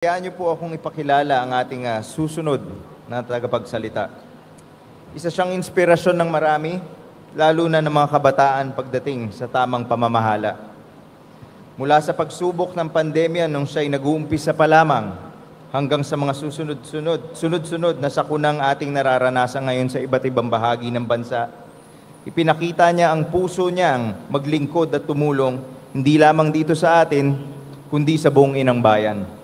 Hayaan niyo po akong ipakilala ang ating susunod na tagapagsalita. Isa siyang inspirasyon ng marami, lalo na ng mga kabataan pagdating sa tamang pamamahala. Mula sa pagsubok ng pandemya nung siya'y nag-uumpisa pa lamang hanggang sa mga sunod-sunod na sakunang ating nararanasan ngayon sa iba't ibang bahagi ng bansa, ipinakita niya ang puso niyang maglingkod at tumulong hindi lamang dito sa atin, kundi sa buong inang bayan.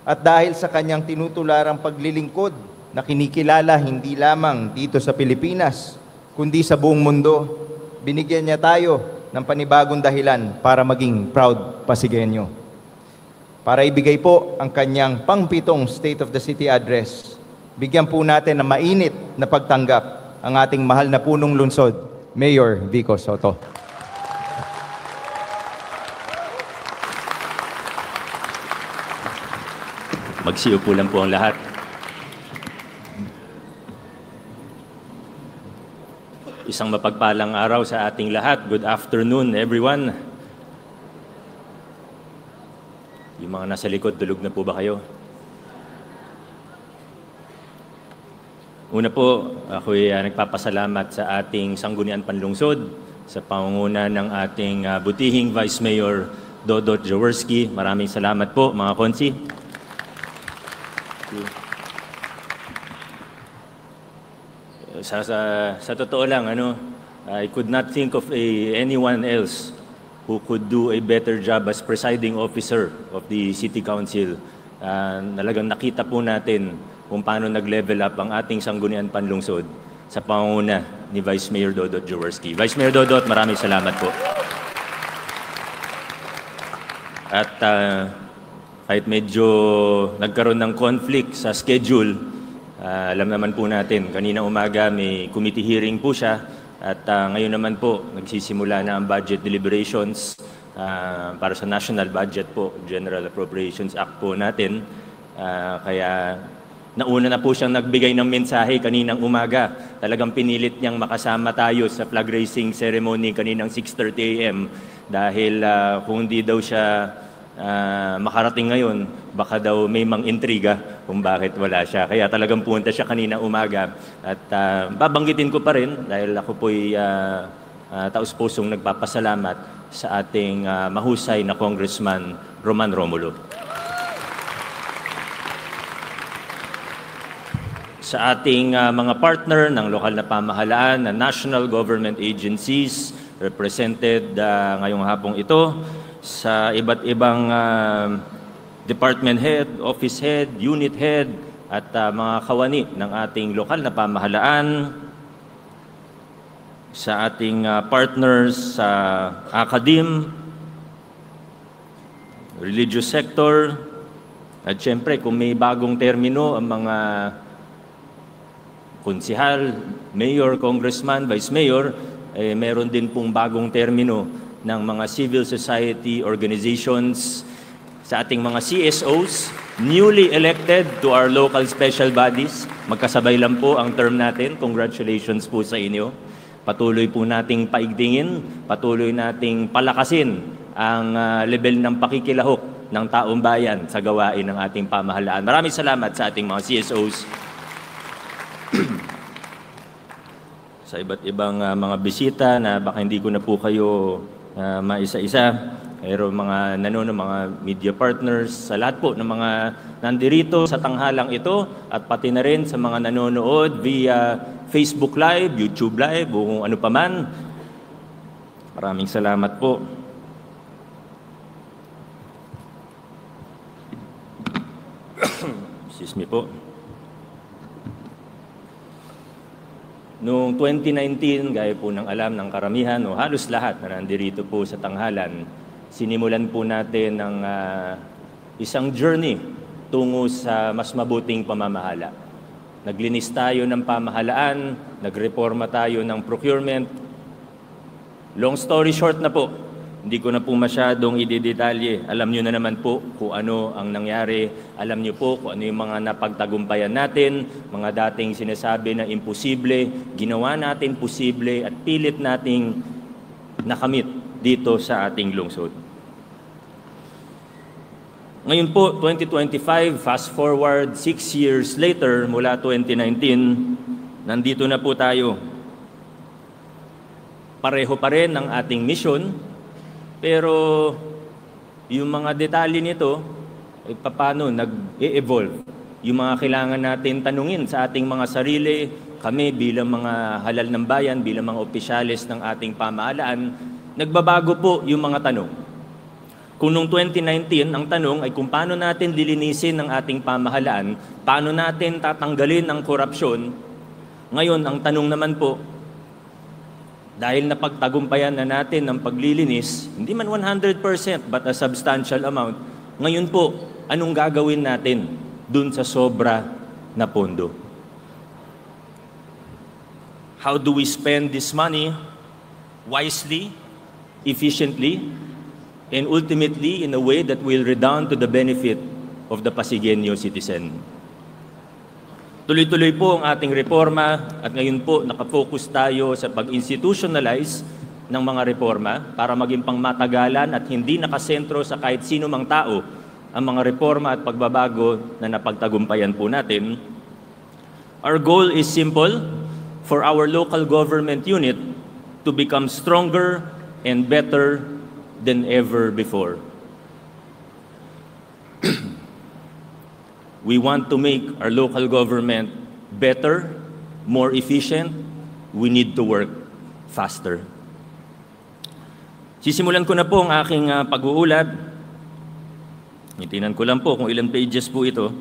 At dahil sa kanyang tinutularang paglilingkod na kinikilala hindi lamang dito sa Pilipinas, kundi sa buong mundo, binigyan niya tayo ng panibagong dahilan para maging proud Pasigueño. Para ibigay po ang kanyang pang-pitong State of the City Address, bigyan po natin ng mainit na pagtanggap ang ating mahal na punong lungsod, Mayor Vico Sotto. Magsiupo lang po ang lahat. Isang mapagpalang araw sa ating lahat. Good afternoon, everyone. Yung mga nasa likod, tulog na po ba kayo? Una po, ako'y nagpapasalamat sa ating Sangguniang Panlungsod sa pangunguna ng ating butihing Vice Mayor Dodot Jaworski. Maraming salamat po, mga konsi. Sa totoo lang, I could not think of anyone else who could do a better job as presiding officer of the City Council. Nalagang nakita po natin kung paano nag-level up ang ating Sangguniang Panlungsod sa pangunguna ni Vice Mayor Dodot Jaworski. Vice Mayor Dodot, maraming salamat po. At kahit medyo nagkaroon ng conflict sa schedule, alam naman po natin, kanina umaga may committee hearing po siya at ngayon naman po nagsisimula na ang budget deliberations para sa national budget po, General Appropriations Act po natin. Kaya nauna na po siyang nagbigay ng mensahe kaninang umaga. Talagang pinilit niyang makasama tayo sa flag raising ceremony kaninang 6:30 AM dahil kung hindi daw siya makarating ngayon, baka daw may mang-intriga kung bakit wala siya. Kaya talagang pumunta siya kanina umaga. At babanggitin ko pa rin dahil ako po'y taus-pusong nagpapasalamat sa ating mahusay na Congressman Roman Romulo. Sa ating mga partner ng lokal na pamahalaan na national government agencies represented ngayong hapong ito, sa iba't ibang department head, office head, unit head, at mga kawani ng ating lokal na pamahalaan, sa ating partners sa academe, religious sector, at syempre kung may bagong termino ang mga konsihal, mayor, congressman, vice mayor, meron din pong bagong termino ng mga civil society organizations, sa ating mga CSOs, newly elected to our local special bodies. Magkasabay lang po ang term natin. Congratulations po sa inyo. Patuloy po nating paigtingin, patuloy nating palakasin ang level ng pakikilahok ng taong bayan sa gawain ng ating pamahalaan. Maraming salamat sa ating mga CSOs. Sa iba't ibang mga bisita na baka hindi ko na po kayo maisa-isa, pero mga mga media partners, sa lahat po ng mga nandirito sa tanghalang ito at pati na rin sa mga nanonood via Facebook Live, YouTube Live o kung ano paman. Maraming salamat po. Excuse me po. Noong 2019, gaya po ng alam ng karamihan o halos lahat na nandirito po sa tanghalan, sinimulan po natin ng isang journey tungo sa mas mabuting pamamahala. Naglinis tayo ng pamahalaan, nagreforma tayo ng procurement. Long story short na po, hindi ko na po masyadong idedetalye. Alam nyo na naman po kung ano ang nangyari. Alam nyo po kung ano yung mga napagtagumpayan natin, mga dating sinasabi na imposible, ginawa natin posible at pilit nating nakamit dito sa ating lungsod. Ngayon po, 2025, fast forward 6 years later mula 2019, nandito na po tayo. Pareho pa rin ang ating mission, pero yung mga detalye nito, paano nag-e-evolve. Yung mga kailangan natin tanungin sa ating mga sarili, kami bilang mga halal ng bayan, bilang mga opisyalis ng ating pamahalaan, nagbabago po yung mga tanong. Kung noong 2019, ang tanong ay kung paano natin lilinisin ang ating pamahalaan, paano natin tatanggalin ang korupsyon, ngayon ang tanong naman po, dahil napagtagumpayan na natin ang paglilinis, hindi man 100% but a substantial amount, ngayon po, anong gagawin natin dun sa sobra na pondo? How do we spend this money wisely, efficiently, and ultimately in a way that will redound to the benefit of the Pasigueño citizen? Tuloy-tuloy po ang ating reforma at ngayon po nakafocus tayo sa pag-institutionalize ng mga reforma para maging pangmatagalan at hindi nakasentro sa kahit sino mang tao ang mga reforma at pagbabago na napagtagumpayan po natin. Our goal is simple, for our local government unit to become stronger and better than ever before. We want to make our local government better, more efficient. We need to work faster. Sisimulan ko na po ang aking pag-uulat. Itinan ko lang po kung ilang pages po ito.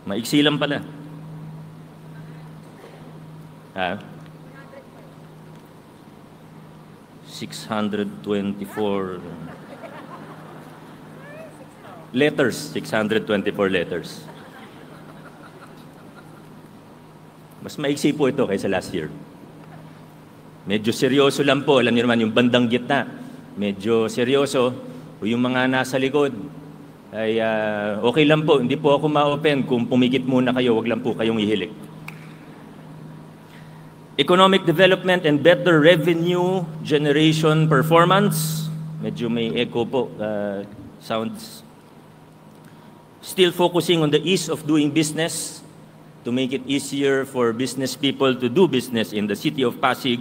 Maiksi lang pala. 624 letters, 624 letters. Mas maiksi po ito kaysa last year. Medyo seryoso lang po. Alam niyo naman yung bandang gitna. Medyo seryoso. O yung mga nasa likod ay okay lang po. Hindi po ako ma-open. Kung pumikit muna kayo, wag lang po kayong ihilik. Economic development and better revenue generation performance. Medyo may echo po. Sounds. Still focusing on the ease of doing business to make it easier for business people to do business in the city of Pasig.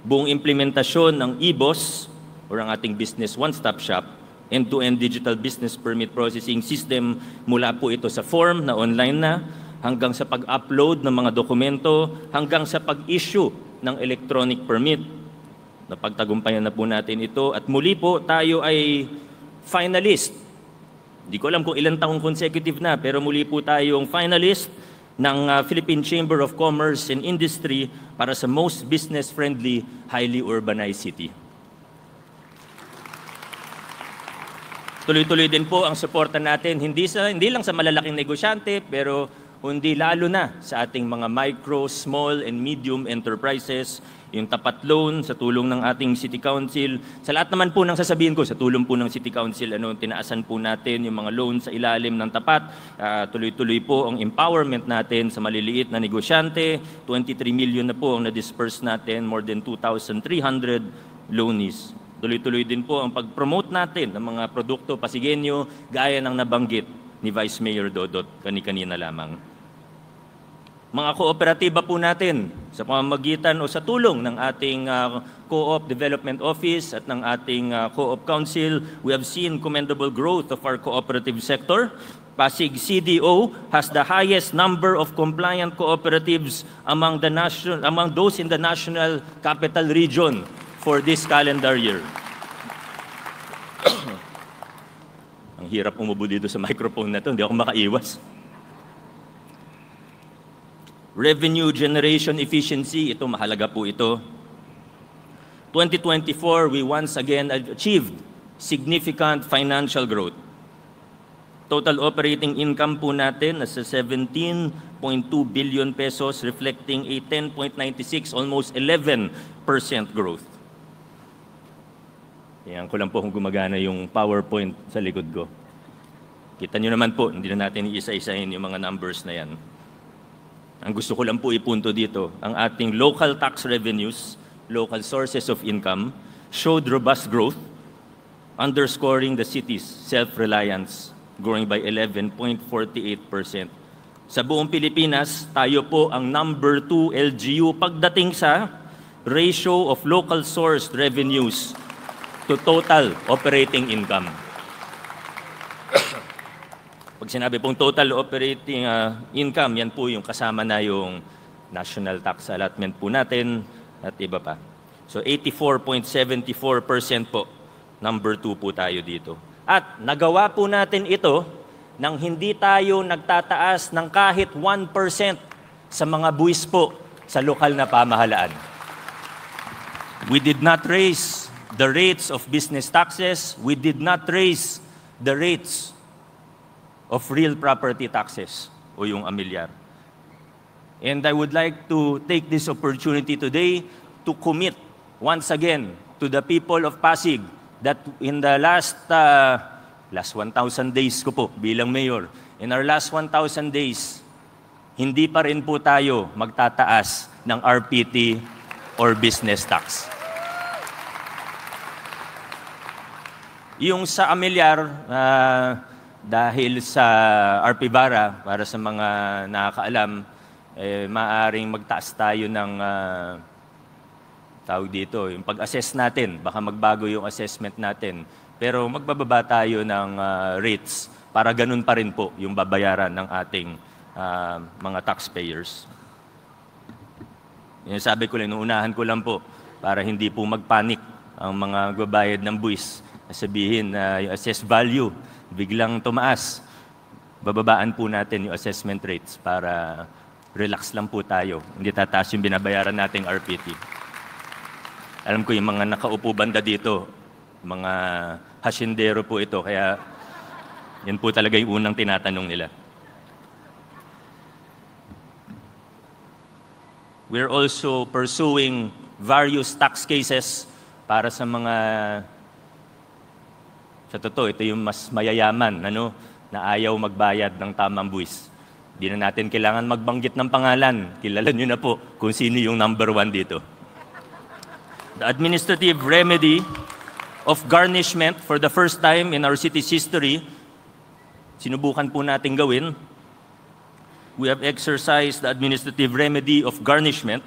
Buong implementasyon ng EBOS or ang ating business one-stop shop, end-to-end digital business permit processing system mula po ito sa form na online na hanggang sa pag-upload ng mga dokumento, hanggang sa pag-issue ng electronic permit. Napagtagumpayan na po natin ito at muli po tayo ay finalist. Hindi ko alam kung ilang taong consecutive na, pero muli po tayong finalist ng Philippine Chamber of Commerce and Industry para sa most business-friendly, highly urbanized city. Tuloy-tuloy din po ang suporta natin, hindi lang sa malalaking negosyante, pero kundi lalo na sa ating mga micro, small, and medium enterprises, yung tapat loan sa tulong ng ating City Council. Sa lahat naman po ng sasabihin ko, sa tulong po ng City Council, tinaasan po natin yung mga loan sa ilalim ng tapat. Tuloy-tuloy po ang empowerment natin sa maliliit na negosyante. 23 million na po ang na-disperse natin, more than 2,300 loanees. Tuloy-tuloy din po ang pag-promote natin ng mga produkto Pasigueño gaya ng nabanggit ni Vice Mayor Dodot kani-kanina lamang. Mga kooperatiba po natin sa pamamagitan o sa tulong ng ating Co-op Development Office at ng ating Co-op Council, we have seen commendable growth of our cooperative sector. Pasig CDO has the highest number of compliant cooperatives among those in the National Capital Region for this calendar year. Ang hirap umubo dito sa microphone na to, hindi ako makaiwas. Revenue generation efficiency, ito mahalaga po ito. 2024, we once again achieved significant financial growth. Total operating income po natin nasa 17.2 billion pesos, reflecting a 10.96, almost 11% growth. Yan ko lang po kung gumagana yung PowerPoint sa likod ko. Kita nyo naman po, hindi na natin iisa-isahin yung mga numbers na yan. Ang gusto ko lang po ipunto dito, ang ating local tax revenues, local sources of income, showed robust growth underscoring the city's self-reliance, growing by 11.48%. Sa buong Pilipinas, tayo po ang number 2 LGU pagdating sa ratio of local sourced revenues to total operating income. Pag sinabi pong total operating income, yan po yung kasama na yung national tax allotment po natin at iba pa. So 84.74% po, number 2 po tayo dito. At nagawa po natin ito nang hindi tayo nagtataas ng kahit 1% sa mga buwis po sa lokal na pamahalaan. We did not raise the rates of business taxes. We did not raise the rates of real property taxes o yung amilyar. And I would like to take this opportunity today to commit once again to the people of Pasig that in the last 1,000 days ko po bilang mayor, in our last 1,000 days, hindi pa rin po tayo magtataas ng RPT or business tax. Yung sa amilyar, dahil sa RP Bara, para sa mga nakakaalam, maaaring magtaas tayo ng tawag dito, yung pag-assess natin, baka magbago yung assessment natin. Pero magbababa tayo ng rates para ganun pa rin po yung babayaran ng ating mga taxpayers. Yung sabi ko lang, unahan ko lang po para hindi po magpanik ang mga magbabayad ng buwis. Sabihin na yung assessed value biglang tumaas. Bababaan po natin yung assessment rates para relax lang po tayo. Hindi tataas yung binabayaran nating RPT. Alam ko yung mga nakaupo banda dito, mga hasyendero po ito, kaya yan po talaga yung unang tinatanong nila. We're also pursuing various tax cases para sa mga, sa totoo, ito yung mas mayayaman, na ayaw magbayad ng tamang buwis. Hindi na natin kailangan magbanggit ng pangalan. Kilala nyo na po kung sino yung number 1 dito. The administrative remedy of garnishment for the first time in our city's history, sinubukan po natin gawin. We have exercised the administrative remedy of garnishment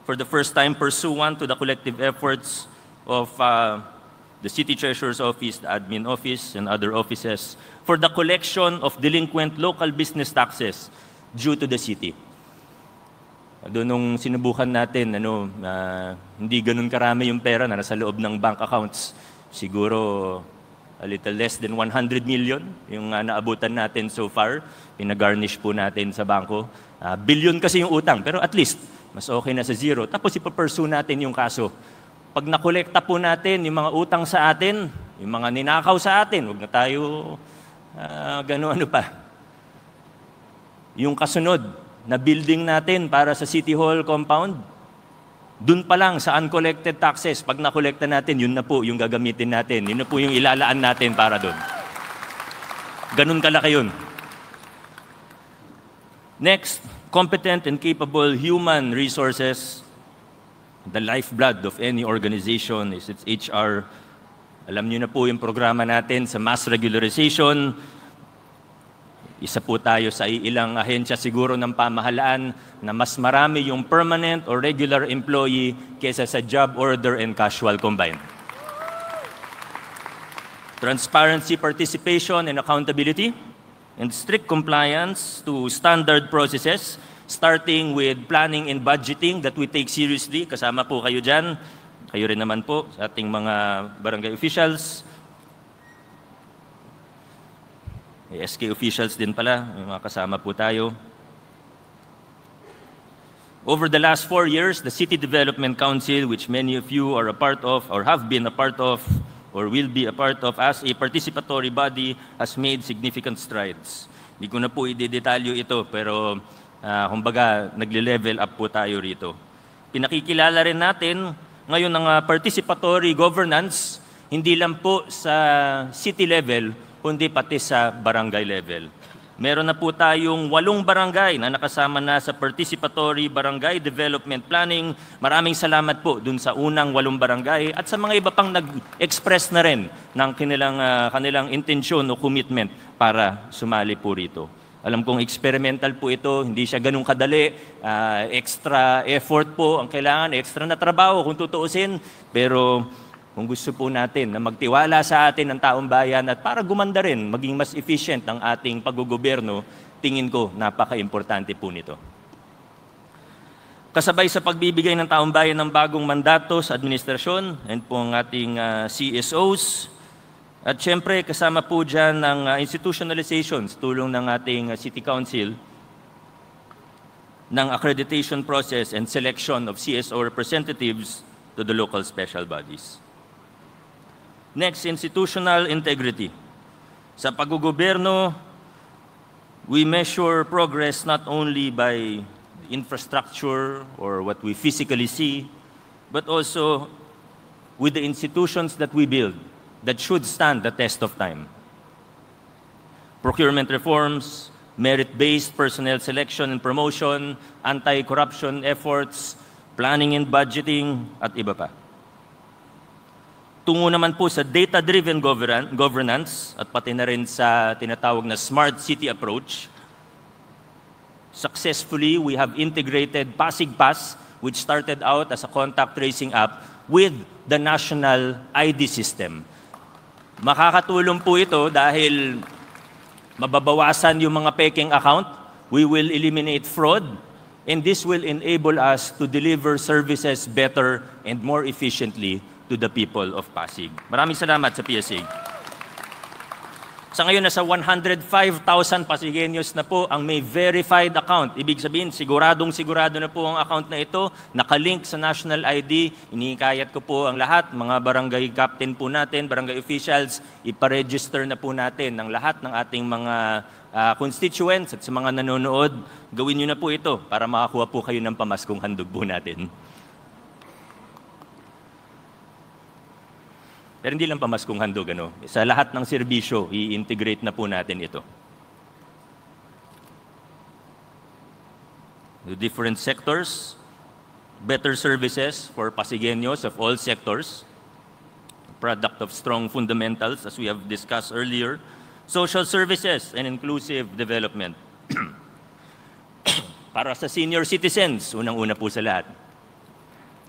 for the first time pursuant to the collective efforts of the City Treasurer's Office, the Admin Office, and other offices for the collection of delinquent local business taxes due to the city. Doon nung sinubukan natin, hindi ganun karami yung pera na nasa loob ng bank accounts. Siguro a little less than 100 million yung naabutan natin so far. Pinagarnish po natin sa bangko. Billion kasi yung utang, pero at least mas okay na sa zero. Tapos ipapursue natin yung kaso. Pag nakolekta po natin yung mga utang sa atin, yung mga ninakaw sa atin, huwag na tayo gano'n pa. Yung kasunod na building natin para sa City Hall compound, dun pa lang sa uncollected taxes, pag nakolekta natin, yun na po yung gagamitin natin. Yun na po yung ilalaan natin para dun. Ganun kalaki yun. Next, competent and capable human resources. The lifeblood of any organization is its HR. Alam niyo na po yung programa natin sa mass regularization. Isa po tayo sa ilang ahensya siguro ng pamahalaan na mas marami yung permanent or regular employee kesa sa job order and casual combined. Transparency, participation, and accountability, and strict compliance to standard processes, starting with planning and budgeting that we take seriously. Kasama po kayo dyan. Kayo rin naman po sa ating mga barangay officials. SK officials din pala, may mga kasama po tayo. Over the last 4 years, the City Development Council, which many of you are a part of, or have been a part of, or will be a part of as a participatory body, has made significant strides. Hindi ko na po i-detalyo ito, pero kumbaga, nagle-level up po tayo rito. Pinakikilala rin natin ngayon ng participatory governance, hindi lang po sa city level, kundi pati sa barangay level. Meron na po tayong 8 barangay na nakasama na sa Participatory Barangay Development Planning. Maraming salamat po dun sa unang 8 barangay at sa mga iba pang nag-express na rin ng kanilang intensyon o commitment para sumali po rito. Alam kong experimental po ito, hindi siya ganun kadali, extra effort po ang kailangan, extra na trabaho kung tutuusin, pero kung gusto po natin na magtiwala sa atin ng taong bayan at para gumanda rin, maging mas efficient ang ating paggogobyerno, tingin ko napaka-importante po nito. Kasabay sa pagbibigay ng taong bayan ng bagong mandato sa administrasyon and po ang ating CSOs, at syempre kasama po dyan ng institutionalizations, tulong ng ating City Council, ng accreditation process and selection of CSO representatives to the local special bodies. Next, institutional integrity. Sa paggogobyerno, we measure progress not only by infrastructure or what we physically see, but also with the institutions that we build that should stand the test of time. Procurement reforms, merit-based personnel selection and promotion, anti-corruption efforts, planning and budgeting, at iba pa. Tungo naman po sa data-driven governance at pati na rin sa tinatawag na smart city approach, successfully we have integrated Pasig Pass, which started out as a contact tracing app, with the national ID system. Makakatulong po ito dahil mababawasan yung mga peking account, we will eliminate fraud, and this will enable us to deliver services better and more efficiently to the people of Pasig. Maraming salamat sa PSA. Sa ngayon, nasa 105,000 Pasigueños na po ang may verified account. Ibig sabihin, siguradong-sigurado na po ang account na ito, nakalink sa national ID. Inihikayat ko po ang lahat, mga barangay captain po natin, barangay officials, iparegister na po natin ng lahat ng ating mga constituents at sa mga nanonood. Gawin nyo na po ito para makakuha po kayo ng pamaskong handog po natin. Pero hindi lang pamaskong handog, sa lahat ng serbisyo, i-integrate na po natin ito. The different sectors, better services for Pasigueños of all sectors, product of strong fundamentals, as we have discussed earlier, social services and inclusive development. Para sa senior citizens, unang-una po sa lahat.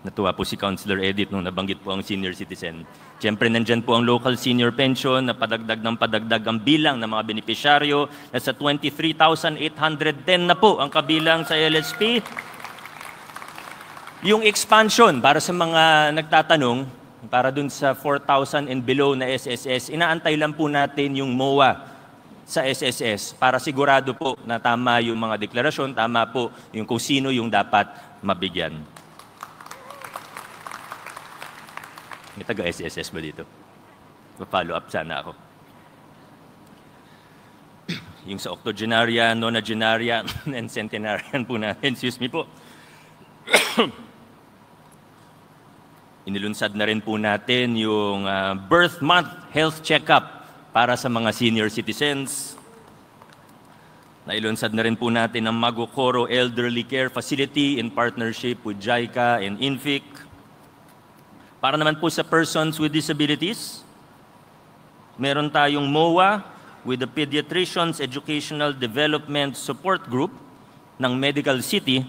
Natuwa po si Councilor Edith nung nabanggit po ang senior citizen. Siyempre, nandyan po ang local senior pension na padagdag ng padagdag ang bilang ng mga benepisyaryo. Nasa 23,810 na po ang kabilang sa LSP. Yung expansion, para sa mga nagtatanong, para dun sa 4,000 and below na SSS, inaantay lang po natin yung MOA sa SSS para sigurado po na tama yung mga deklarasyon, tama po yung kung sino yung dapat mabigyan. May taga-SSS ba dito? Pa-follow up sana ako. Yung sa octogenarian, nonagenarian, and centenarian po natin. Excuse me po. Inilunsad na rin po natin yung birth month health check-up para sa mga senior citizens. Nailunsad na rin po natin ang Magocoro Elderly Care Facility in partnership with JICA and INFIC. Para naman po sa persons with disabilities, meron tayong MOA with the Pediatricians Educational Development Support Group ng Medical City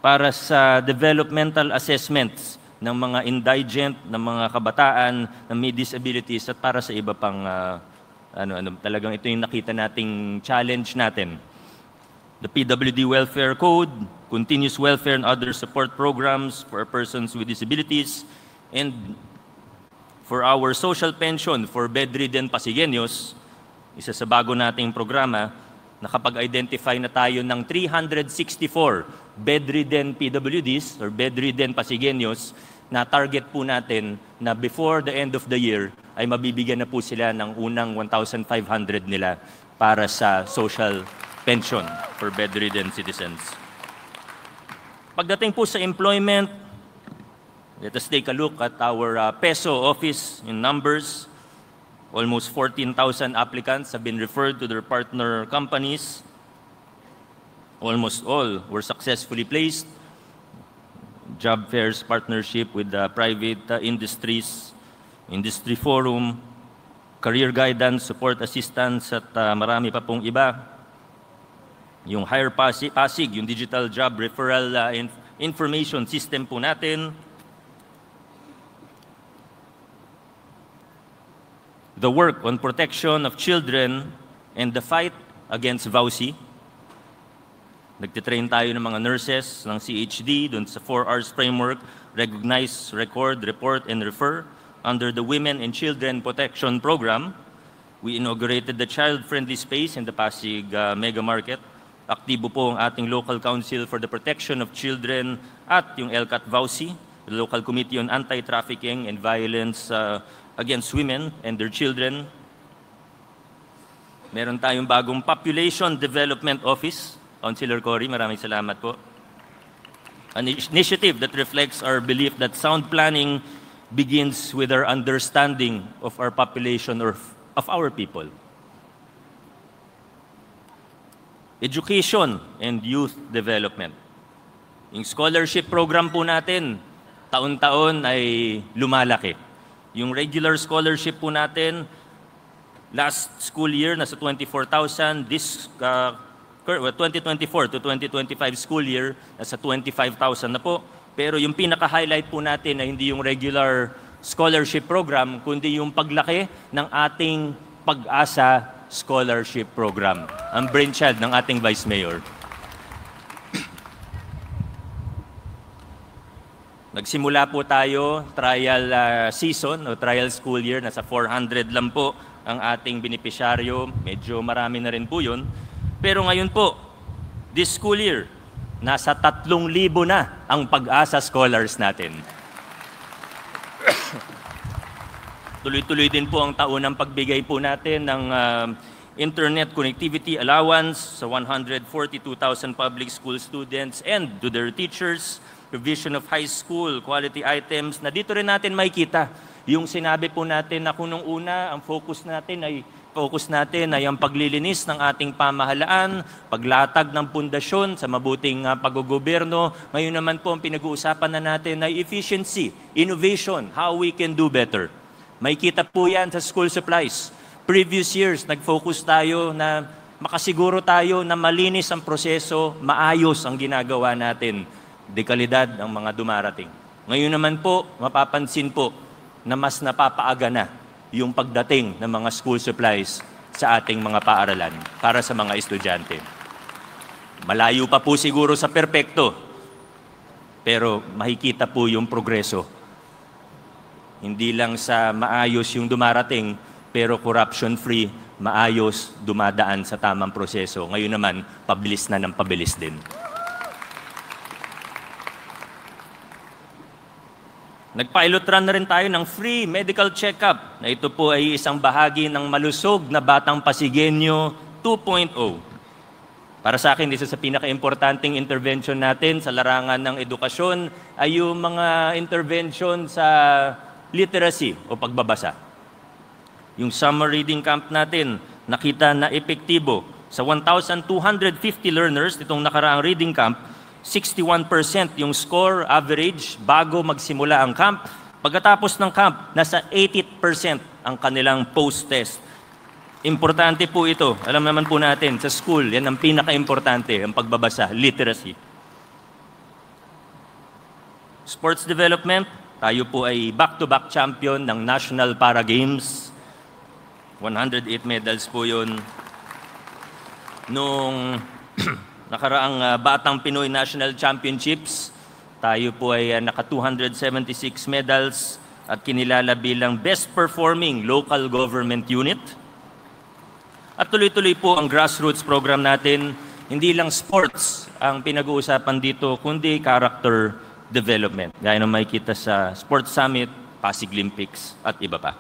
para sa developmental assessments ng mga indigent, ng mga kabataan na may disabilities at para sa iba pang talagang ito yung nakita nating challenge natin. The PWD Welfare Code, Continuous Welfare and other support programs for persons with disabilities, and for our social pension for bedridden Pasigueños, isa sa bago nating programa, nakapag-identify na tayo ng 364 bedridden PWDs or bedridden Pasigueños na target po natin na before the end of the year ay mabibigyan na po sila ng unang 1,500 nila para sa social pension for bedridden citizens. Pagdating po sa employment, let us take a look at our PESO office in numbers. Almost 14,000 applicants have been referred to their partner companies. Almost all were successfully placed. Job fairs partnership with the private industries, industry forum, career guidance, support assistance, at marami pa pong iba. Yung Hire Pasig, yung digital job referral information system po natin. The work on protection of children and the fight against VAUSI. Nagtitrain tayo ng mga nurses ng CHD dun sa 4 Rs framework, recognize, record, report, and refer under the Women and Children Protection Program. We inaugurated the child-friendly space in the Pasig Mega Market. Aktibo po ang ating local council for the protection of children at yung LCAT VAUSI, the local committee on anti-trafficking and violence against women and their children. Meron tayong bagong Population Development Office. Councilor Cory, maraming salamat po. An initiative that reflects our belief that sound planning begins with our understanding of our population or of our people. Education and youth development. Yung scholarship program po natin, taon-taon ay lumalaki. Yung regular scholarship po natin, last school year nasa 24,000, this 2024 to 2025 school year nasa 25,000 na po. Pero yung pinaka-highlight po natin na hindi yung regular scholarship program, kundi yung paglaki ng ating Pag-asa Scholarship Program, ang brainchild ng ating Vice Mayor. Nagsimula po tayo, trial season o trial school year, nasa 400 lang po ang ating benepisyaryo. Medyo marami na rin po yun. Pero ngayon po, this school year, nasa 3,000 na ang Pag-asa Scholars natin. Tuloy-tuloy din po ang taon ng pagbigay po natin ng internet connectivity allowance sa 142,000 public school students and to their teachers, provision of high school quality items, na dito rin natin makikita yung sinabi po natin na kung nung una ang focus natin ay ang paglilinis ng ating pamahalaan, paglatag ng pundasyon sa mabuting paggogobyerno. Ngayon naman po ang pinag-uusapan na natin ay efficiency, innovation, how we can do better. Makikita po yan sa school supplies. Previous years, nag-focus tayo na makasiguro tayo na malinis ang proseso, maayos ang ginagawa natin, dekalidad ang mga dumarating. Ngayon naman po, mapapansin po na mas napapaaga na yung pagdating ng mga school supplies sa ating mga paaralan para sa mga estudyante. Malayo pa po siguro sa perpekto, pero makikita po yung progreso. Hindi lang sa maayos yung dumarating, pero corruption-free, maayos, dumadaan sa tamang proseso. Ngayon naman, pabilis na ng pabilis din. Nag-pilot run na rin tayo ng free medical check-up na ito po ay isang bahagi ng malusog na Batang Pasigueño 2.0. Para sa akin, isa sa pinaka-importanting intervention natin sa larangan ng edukasyon ay yung mga intervention sa literacy o pagbabasa. Yung summer reading camp natin, nakita na epektibo. Sa 1,250 learners nitong nakaraang reading camp, 61% yung score average bago magsimula ang camp. Pagkatapos ng camp, nasa 80% ang kanilang post-test. Importante po ito. Alam naman po natin, sa school, yan ang pinaka-importante, ang pagbabasa, literacy. Sports development, tayo po ay back-to-back champion ng National Para Games. 108 medals po yun. Nung nakaraang Batang Pinoy National Championships, tayo po ay naka 276 medals at kinilala bilang best performing local government unit. At tuloy-tuloy po ang grassroots program natin. Hindi lang sports ang pinag-uusapan dito, kundi character development. Gaya ng makikita sa Sports Summit, Pasig Olympics at iba pa.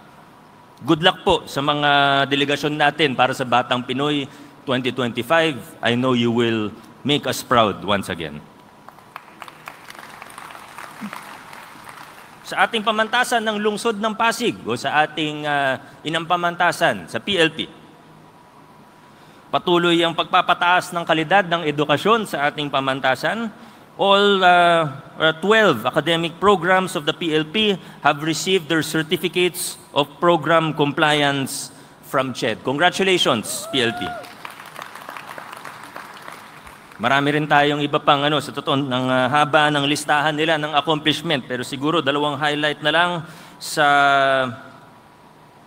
Good luck po sa mga delegasyon natin para sa Batang Pinoy 2025, I know you will make us proud once again. sa ating pamantasan ng lungsod ng Pasig o sa ating inang pamantasan sa PLP. Patuloy ang pagpapataas ng kalidad ng edukasyon sa ating pamantasan. All 12 academic programs of the PLP have received their certificates of program compliance from CHED. Congratulations, PLP. Marami rin tayong iba pang sa totoo ng haba ng listahan nila ng accomplishment, pero siguro dalawang highlight na lang sa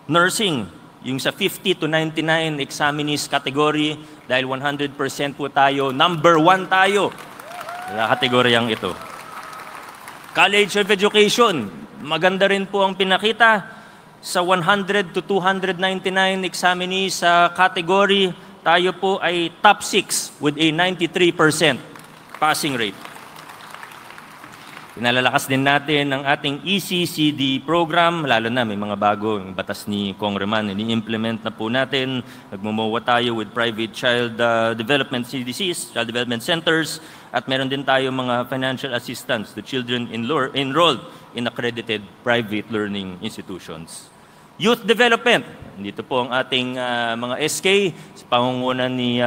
nursing, yung sa 50 to 99 examinees category, dahil 100% po tayo, number 1 tayo sa kategoryang ito. College of Education, maganda rin po ang pinakita sa 100 to 299 examinees sa category. Tayo po ay top 6 with a 93% passing rate. Pinalalakas din natin ang ating ECCD program, lalo na may mga bagong batas ni Congressman, ini-implement na po natin. Nagmumowa tayo with private child development CDCs, child development centers, at meron din tayo mga financial assistance to children enrolled in accredited private learning institutions. Youth development, dito po ang ating mga SK, sa pangungunan ni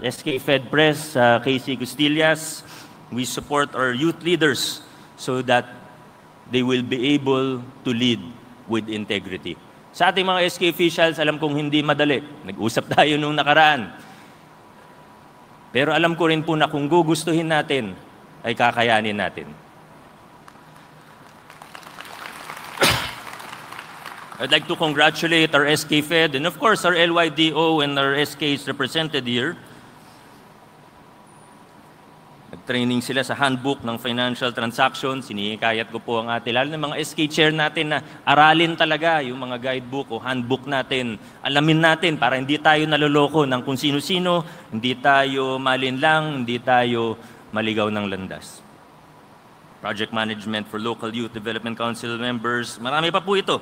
SK FedPres, Casey Custillas. We support our youth leaders so that they will be able to lead with integrity. Sa ating mga SK officials, alam kong hindi madali. Nag-usap tayo nung nakaraan. Pero alam ko rin po na kung gugustuhin natin, ay kakayanin natin. I'd like to congratulate our SK Fed and of course our LYDO and our SKs represented here. Nag-training sila sa handbook ng financial transactions. Sinihikayat ko po ang lalo ng mga SK chair natin na aralin talaga yung mga guidebook o handbook natin. Alamin natin para hindi tayo naloloko ng kung sino-sino, hindi tayo malinlang, hindi tayo maligaw ng landas. Project management for local youth development council members. Marami pa po ito.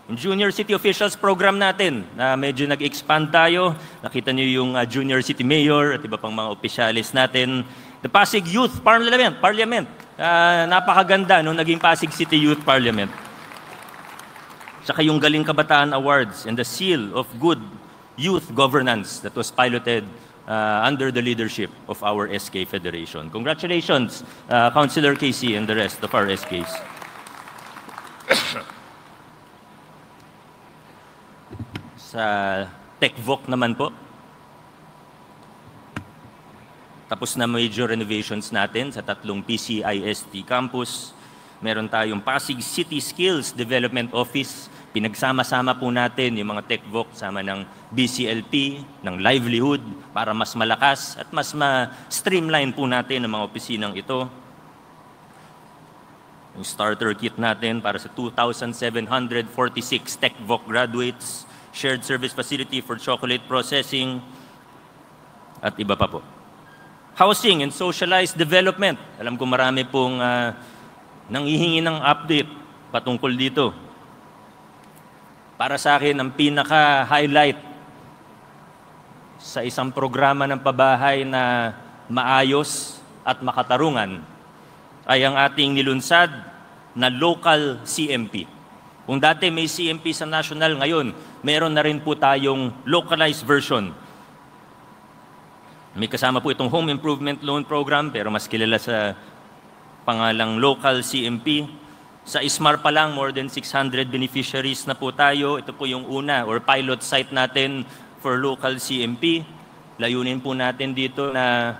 Yung Junior City Officials program natin na medyo nag-expand tayo. Nakita niyo yung Junior City Mayor at iba pang mga opisyalis natin. The Pasig Youth Parliament. Napakaganda nung naging Pasig City Youth Parliament. Saka yung Galing Kabataan Awards and the Seal of Good Youth Governance that was piloted under the leadership of our SK Federation. Congratulations, Councilor Casey and the rest of our SKs. Sa TechVoc naman po, tapos na major renovations natin sa 3 PCIST campus. Meron tayong Pasig City Skills Development Office. Pinagsama-sama po natin yung mga TechVoc sama ng BCLP, ng livelihood para mas malakas at mas ma-streamline po natin ang mga opisinang ito. Yung starter kit natin para sa 2,746 TechVoc graduates, shared service facility for chocolate processing, at iba pa po. Housing and socialized development. Alam ko marami pong nanghihingi ng update patungkol dito. Para sa akin, ang pinaka-highlight sa isang programa ng pabahay na maayos at makatarungan ay ang ating nilunsad na local CMP. Kung dati may CMP sa national, ngayon meron na rin po tayong localized version. May kasama po itong Home Improvement Loan Program, pero mas kilala sa pangalang Local CMP. Sa ISMAR pa lang, more than 600 beneficiaries na po tayo. Ito po yung una or pilot site natin for Local CMP. Layunin po natin dito na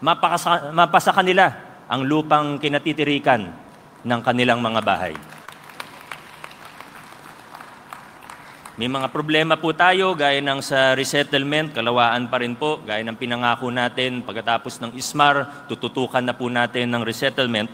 mapasa kanila ang lupang kinatitirikan ng kanilang mga bahay. May mga problema po tayo, gaya ng sa resettlement, kalawaan pa rin po, gaya ng pinangako natin pagkatapos ng ISMAR, tututukan na po natin ng resettlement.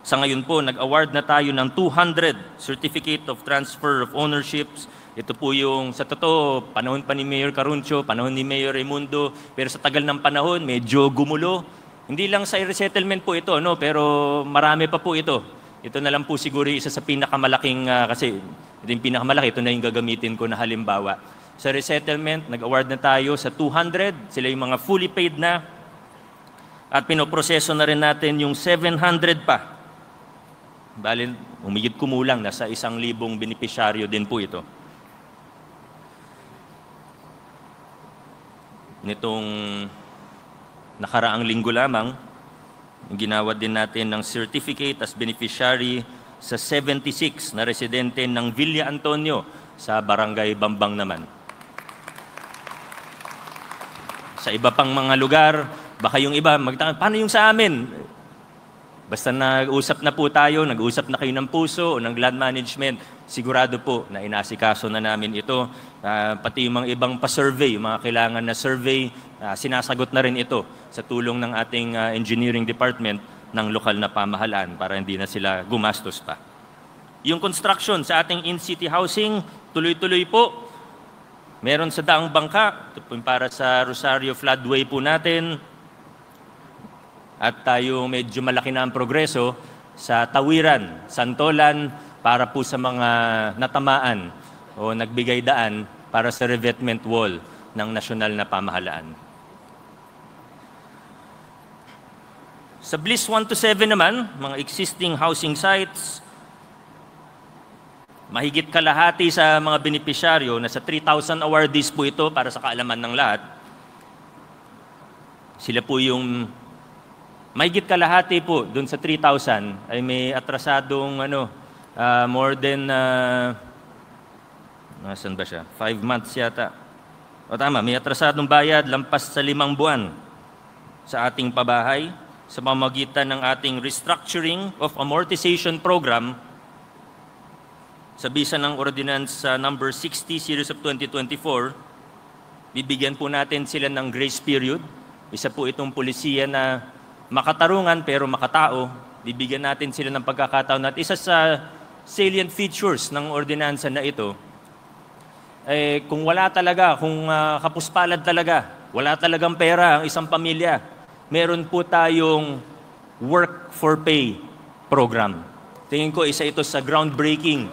Sa ngayon po, nag-award na tayo ng 200 Certificate of Transfer of Ownerships. Ito po yung, sa totoo, panahon pa ni Mayor Caruncio, panahon ni Mayor Raimundo, pero sa tagal ng panahon, medyo gumulo. Hindi lang sa resettlement po ito, no? Pero marami pa po ito. Ito na lang po siguro isa sa pinakamalaking, kasi ito yung pinakamalaki, ito na yung gagamitin ko na halimbawa. Sa resettlement, nag-award na tayo sa 200, sila yung mga fully paid na, at pinoproseso na rin natin yung 700 pa Bali, humigit kumulang, nasa 1,000 benepisyaryo din po ito. Nitong nakaraang linggo lamang, ginawa din natin ng certificate as beneficiary sa 76 na residente ng Villa Antonio sa Barangay Bambang naman. Sa iba pang mga lugar, baka yung iba magtanong, paano yung sa amin? Basta nag-usap na po tayo, nag-usap na kayo ng puso o ng land management, sigurado po na inasikaso na namin ito. Pati yung mga ibang pa-survey, yung mga kailangan na survey, sinasagot na rin ito sa tulong ng ating engineering department ng lokal na pamahalaan para hindi na sila gumastos pa. Yung construction sa ating in-city housing, tuloy-tuloy po. Meron sa Daang Bangka, ito po para sa Rosario Floodway po natin. At tayo medyo malaki na ang progreso sa Tawiran, Santolan, para po sa mga natamaan o nagbigay daan para sa revetment wall ng nasyonal na pamahalaan. Sa Bliss 1 to 7 naman, mga existing housing sites, mahigit kalahati sa mga benepisyaryo, nasa 3,000 awardees po ito para sa kaalaman ng lahat. Sila po yung mahigit kalahati po doon sa 3,000 ay may atrasadong more than nasan ba siya? 5 months yata. O tama, may atrasadong bayad lampas sa 5 buwan sa ating pabahay sa pamamagitan ng ating restructuring of amortization program sa bisa ng Ordinance number 60 series of 2024. Bibigyan po natin sila ng grace period. Isa po itong polisiya na makatarungan pero makatao, bibigyan natin sila ng pagkakataon at isa sa salient features ng ordinansa na ito, kung wala talaga, kung kapuspalad talaga, wala talagang pera ang isang pamilya, meron po tayong work for pay program. Tingin ko isa ito sa groundbreaking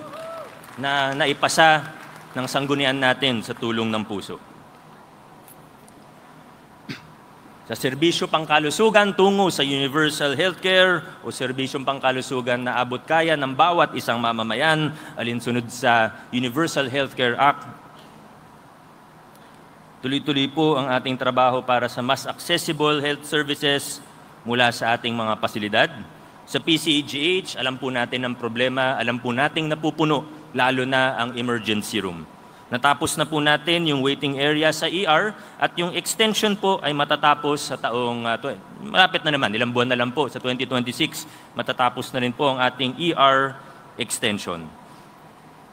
na naipasa ng sanggunian natin sa tulong ng puso. Sa serbisyo pangkalusugan tungo sa universal healthcare o serbisyong pangkalusugan na abot kaya ng bawat isang mamamayan alinsunod sa Universal Healthcare Act. Tuloy-tuloy po ang ating trabaho para sa mas accessible health services mula sa ating mga pasilidad. Sa PCEGH, alam po natin ang problema, alam po nating napupuno, lalo na ang emergency room. Natapos na po natin yung waiting area sa ER at yung extension po ay matatapos sa taong, malapit na naman, ilang buwan na lang po, sa 2026, matatapos na rin po ang ating ER extension.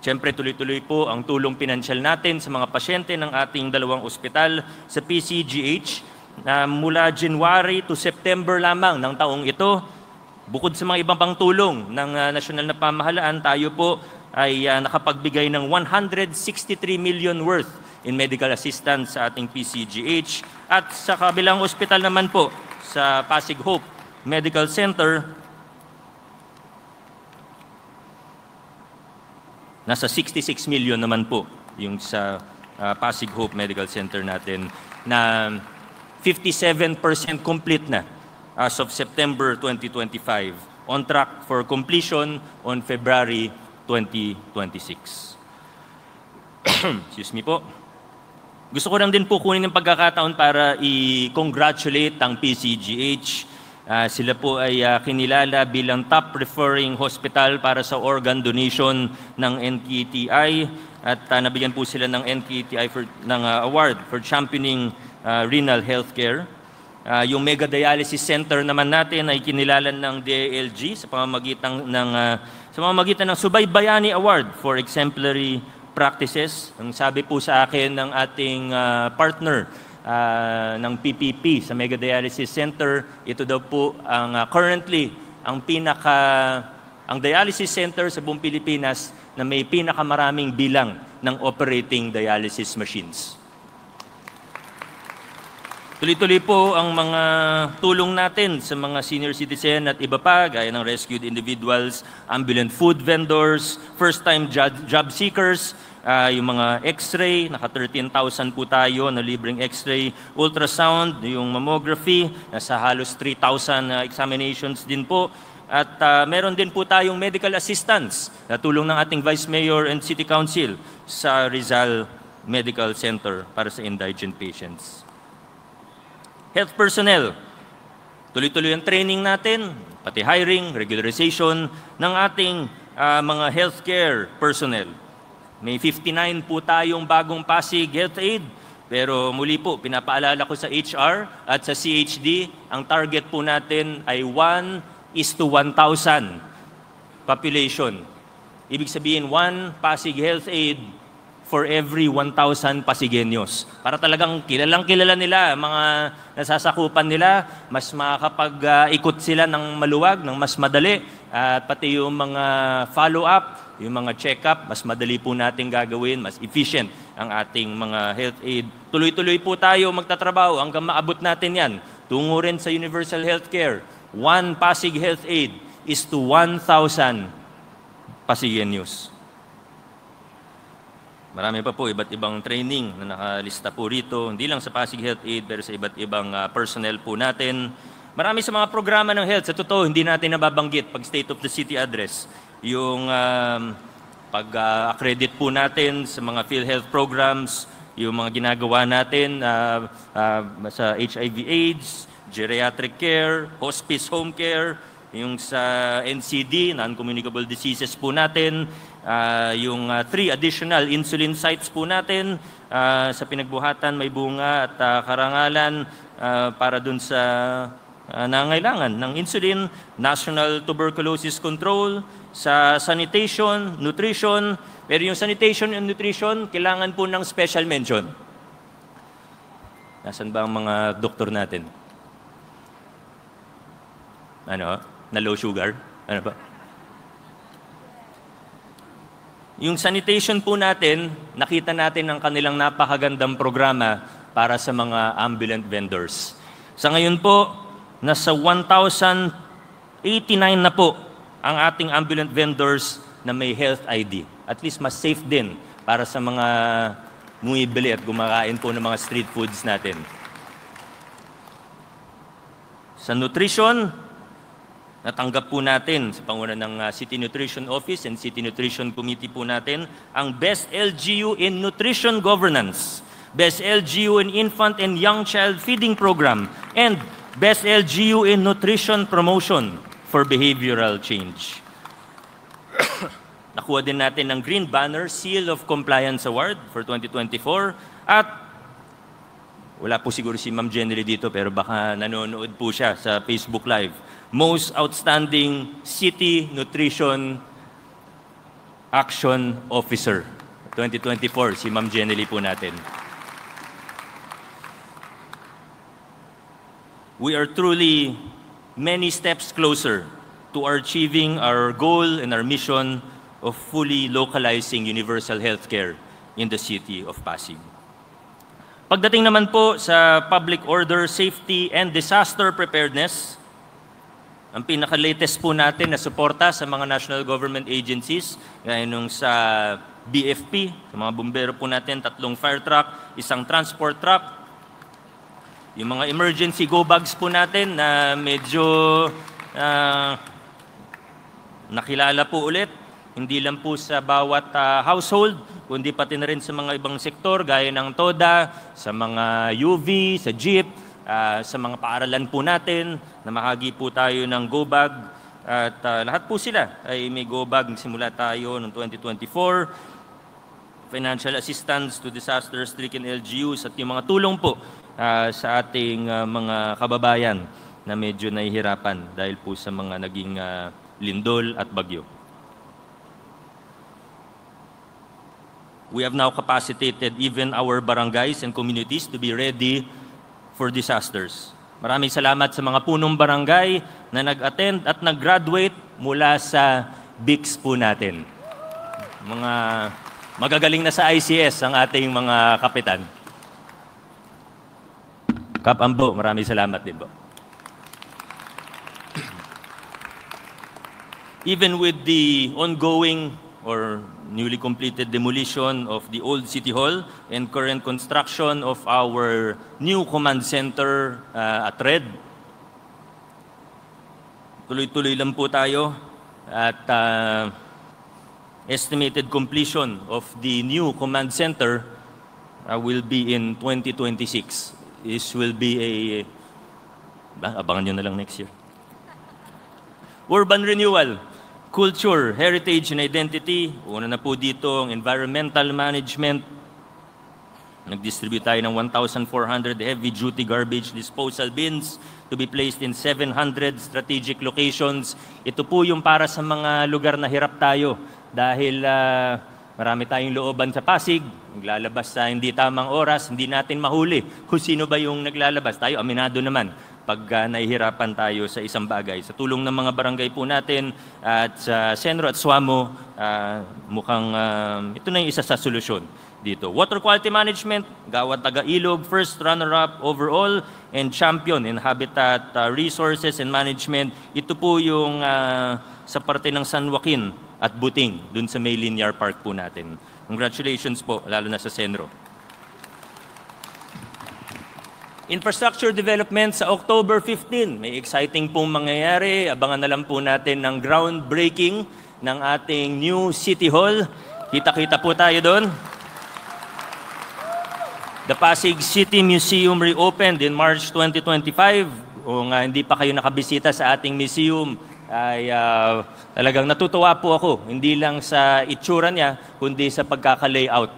Siyempre, tuloy-tuloy po ang tulong pinansyal natin sa mga pasyente ng ating 2 ospital sa PCGH na mula January to September lamang ng taong ito. Bukod sa mga ibang pang tulong ng nasyonal na pamahalaan, tayo po ay nakapagbigay ng 163 million worth in medical assistance sa ating PCGH. At sa kabilang ospital naman po, sa Pasig Hope Medical Center, nasa 66 million naman po yung sa Pasig Hope Medical Center natin na 57% complete na as of September 2025. On track for completion on February 2026. Excuse me po. Gusto ko lang din po kunin ng pagkakataon para i-congratulate ang PCGH. Sila po ay kinilala bilang top referring hospital para sa organ donation ng NKTI at nabigyan po sila ng NKTI ng award for championing renal healthcare. Yung Mega Dialysis Center naman natin ay kinilala ng DILG sa pamamagitan ng Subaybayani Award for Exemplary Practices. Ang sabi po sa akin ng ating partner ng PPP sa Mega Dialysis Center, ito daw po ang currently ang dialysis center sa buong Pilipinas na may pinakamaraming bilang ng operating dialysis machines. Tuloy-tuloy po ang mga tulong natin sa mga senior citizen at iba pa, gaya ng rescued individuals, ambulant food vendors, first-time job seekers, yung mga x-ray, naka 13,000 po tayo na libreng x-ray, ultrasound, yung mammography, nasa halos 3,000 examinations din po, At meron din po tayong medical assistance na tulong ng ating Vice Mayor and City Council sa Rizal Medical Center para sa indigent patients. Health personnel. Tuloy-tuloy ang training natin, pati hiring, regularization ng ating mga healthcare personnel. May 59 po tayong bagong Pasig Health Aid. Pero muli po, pinapaalala ko sa HR at sa CHD, ang target po natin ay 1:1,000 population. Ibig sabihin, 1 Pasig Health Aid for every 1,000 Pasigueños. Para talagang kilalang-kilala nila, mga nasasakupan nila, mas makakapag-ikot sila ng maluwag, ng mas madali, at pati yung mga follow-up, yung mga check-up, mas madali po natin gagawin, mas efficient ang ating mga health aid. Tuloy-tuloy po tayo magtatrabaho hanggang maabot natin yan. Tungo rin sa universal healthcare. 1 Pasig Health Aid is to 1,000 Pasigueños. Marami pa po iba't ibang training na nakalista po rito, hindi lang sa Pasig Health Aid, pero sa iba't ibang personnel po natin. Marami sa mga programa ng health, sa totoo, hindi natin nababanggit pag State of the City Address. Yung pag-accredit po natin sa mga PhilHealth programs, yung mga ginagawa natin sa HIV/AIDS, geriatric care, hospice home care, yung sa NCD, non-communicable diseases po natin, yung 3 additional insulin sites po natin sa Pinagbuhatan, May Bunga at Karangalan para dun sa nangailangan ng insulin, National Tuberculosis Control, sa sanitation, nutrition. Pero yung sanitation and nutrition, kailangan po ng special mention. Nasaan ba ang mga doktor natin? Ano? Na low sugar? Ano ba? Yung sanitation po natin, nakita natin ang kanilang napakagandang programa para sa mga ambulant vendors. Sa ngayon po, nasa 1,089 na po ang ating ambulant vendors na may health ID. At least mas safe din para sa mga bumibili at gumakain po ng mga street foods natin. Sa nutrition, natanggap po natin sa panguna ng City Nutrition Office and City Nutrition Committee po natin ang Best LGU in Nutrition Governance, Best LGU in Infant and Young Child Feeding Program, and Best LGU in Nutrition Promotion for Behavioral Change. Nakuha din natin ng Green Banner Seal of Compliance Award for 2024 at wala po siguro si Ma'am Jenny dito pero baka nanonood po siya sa Facebook Live. Most Outstanding City Nutrition Action Officer 2024, si Ma'am Jenny po natin. We are truly many steps closer to achieving our goal and our mission of fully localizing universal healthcare in the city of Pasig. Pagdating naman po sa public order, safety, and disaster preparedness, ang pinaka-latest po natin na suporta sa mga national government agencies, gaya nung sa BFP, sa mga bumbero po natin, 3 fire truck, 1 transport truck, yung mga emergency go bags po natin na medyo nakilala po ulit, hindi lang po sa bawat household, kundi pati na rin sa mga ibang sektor, gaya ng TODA, sa mga UV, sa jeep, sa mga paaralan po natin, na makagi po tayo ng go bag. At lahat po sila ay may go bag. Simula tayo noong 2024. Financial assistance to disaster-stricken LGUs at yung mga tulong po sa ating mga kababayan na medyo nahihirapan dahil po sa mga naging lindol at bagyo. We have now capacitated even our barangays and communities to be ready for disasters. Maraming salamat sa mga punong barangay na nag-attend at nag-graduate mula sa BICS po natin. Mga magagaling na sa ICS ang ating mga kapitan. Kap Ambo, maraming salamat din po. Even with the ongoing or newly completed demolition of the old City Hall and current construction of our new command center at RED, tuloy-tuloy lang po tayo at estimated completion of the new command center will be in 2026. This will be abangan nyo na lang next year. Urban renewal, culture, heritage, and identity. Una na po dito ang environmental management. Nag-distribute tayo ng 1,400 heavy-duty garbage disposal bins to be placed in 700 strategic locations. Ito po yung para sa mga lugar na hirap tayo dahil marami tayong looban sa Pasig, naglalabas sa hindi tamang oras, hindi natin mahuli kung sino ba yung naglalabas. Tayo, aminado naman pag nahihirapan tayo sa isang bagay. Sa tulong ng mga barangay po natin at sa Senro at Suamo, mukhang ito na yung isa sa solusyon dito. Water quality management, Gawad Taga-Ilog, first runner-up overall, and champion in habitat resources and management. Ito po yung sa parte ng San Joaquin at Buting, dun sa May Linear Park po natin. Congratulations po, lalo na sa Senro. Infrastructure development sa October 15. May exciting pong mangyayari. Abangan na lang po natin ng groundbreaking ng ating new City Hall. Kita-kita po tayo doon. The Pasig City Museum reopened in March 2025. Kung hindi pa kayo nakabisita sa ating museum, ay talagang natutuwa po ako. Hindi lang sa itsura niya, kundi sa pagkaka-layout.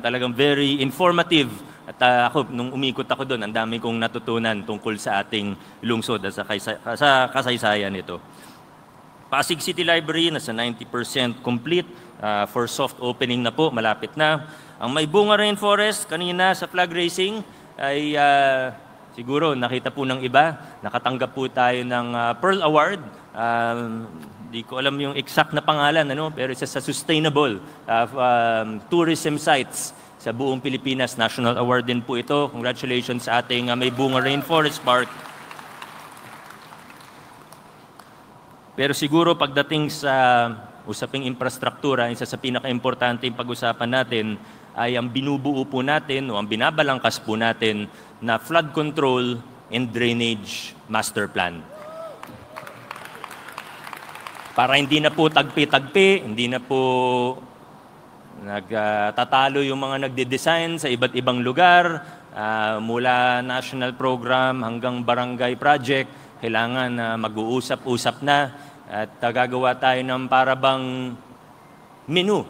Talagang very informative. At ako, nung umikot ako doon, ang dami kong natutunan tungkol sa ating lungsod at sa kasaysayan nito. Pasig City Library, nasa 90% complete. For soft opening na po, malapit na. Ang May Bunga Rainforest, kanina sa flag racing, ay siguro nakita po ng iba. Nakatanggap po tayo ng Pearl Award. Di ko alam yung exact na pangalan, pero isa sa sustainable tourism sites sa buong Pilipinas. National Award din po ito. Congratulations sa ating May Bunga Rainforest Park. Pero siguro pagdating sa usaping infrastruktura, isa sa pinaka-importante yung pag-usapan natin ay ang binubuo po natin o ang binabalangkas po natin na flood control and drainage master plan. Para hindi na po tagpi-tagpi, hindi na po nagtatalo yung mga nagde-design sa iba't ibang lugar, mula national program hanggang barangay project, kailangan mag-uusap-usap na at gagawa tayo ng parabang menu